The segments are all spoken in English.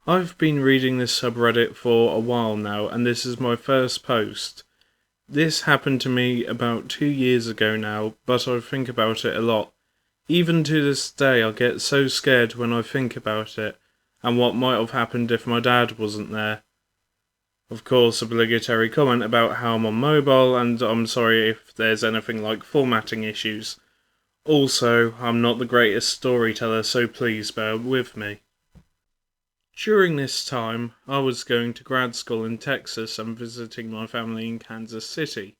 I've been reading this subreddit for a while now, and this is my first post. This happened to me about 2 years ago now, but I think about it a lot. Even to this day, I get so scared when I think about it, and what might have happened if my dad wasn't there. Of course, obligatory comment about how I'm on mobile, and I'm sorry if there's anything like formatting issues. Also, I'm not the greatest storyteller, so please bear with me. During this time, I was going to grad school in Texas and visiting my family in Kansas City.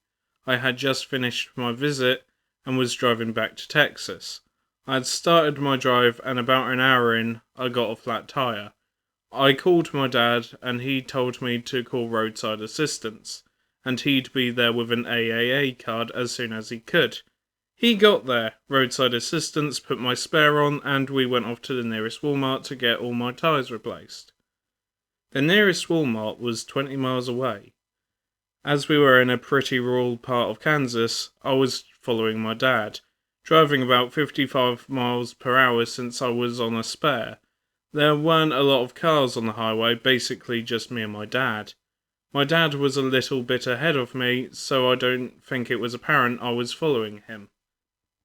I had just finished my visit and was driving back to Texas. I had started my drive and about an hour in, I got a flat tire. I called my dad and he told me to call roadside assistance, and he'd be there with an AAA card as soon as he could. He got there, roadside assistance put my spare on, and we went off to the nearest Walmart to get all my tyres replaced. The nearest Walmart was 20 miles away. As we were in a pretty rural part of Kansas, I was following my dad, driving about 55 miles per hour since I was on a spare. There weren't a lot of cars on the highway, basically just me and my dad. My dad was a little bit ahead of me, so I don't think it was apparent I was following him.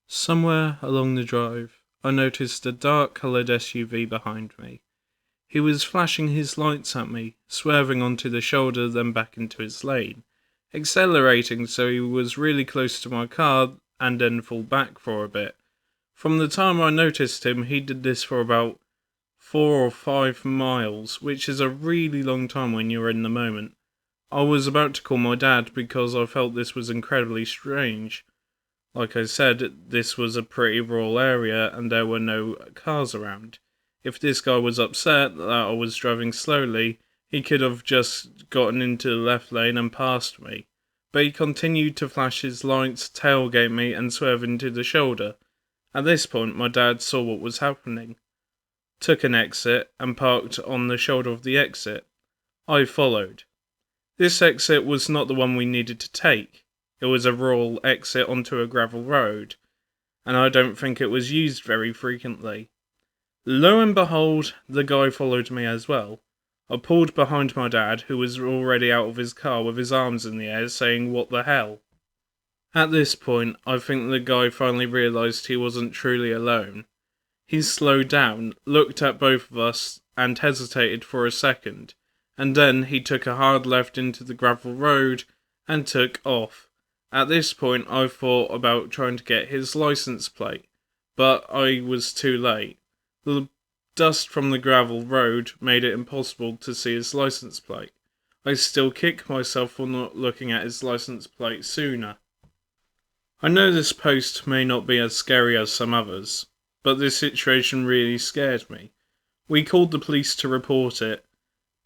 Somewhere along the drive, I noticed a dark-coloured SUV behind me. He was flashing his lights at me, swerving onto the shoulder then back into his lane, accelerating so he was really close to my car and then fall back for a bit. From the time I noticed him, he did this for about 4 or 5 miles, which is a really long time when you're in the moment. I was about to call my dad because I felt this was incredibly strange. Like I said, this was a pretty rural area and there were no cars around. If this guy was upset that I was driving slowly, he could have just gotten into the left lane and passed me. But he continued to flash his lights, tailgate me and swerve into the shoulder. At this point, my dad saw what was happening, took an exit and parked on the shoulder of the exit. I followed. This exit was not the one we needed to take. It was a rural exit onto a gravel road, and I don't think it was used very frequently. Lo and behold, the guy followed me as well. I pulled behind my dad, who was already out of his car with his arms in the air, saying, "What the hell?" At this point, I think the guy finally realised he wasn't truly alone. He slowed down, looked at both of us, and hesitated for a second, and then he took a hard left into the gravel road and took off. At this point, I thought about trying to get his license plate, but I was too late. The dust from the gravel road made it impossible to see his license plate. I still kick myself for not looking at his license plate sooner. I know this post may not be as scary as some others, but this situation really scared me. We called the police to report it,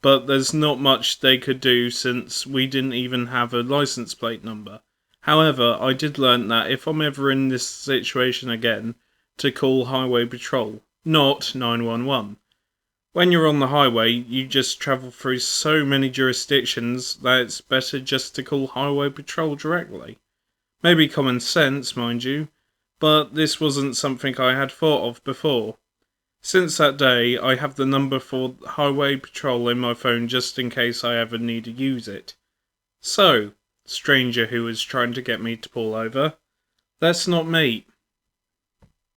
but there's not much they could do since we didn't even have a license plate number. However, I did learn that if I'm ever in this situation again, to call Highway Patrol, not 911. When you're on the highway, you just travel through so many jurisdictions that it's better just to call Highway Patrol directly. Maybe common sense, mind you, but this wasn't something I had thought of before. Since that day, I have the number for Highway Patrol in my phone just in case I ever need to use it. So, stranger who is trying to get me to pull over, let's not meet.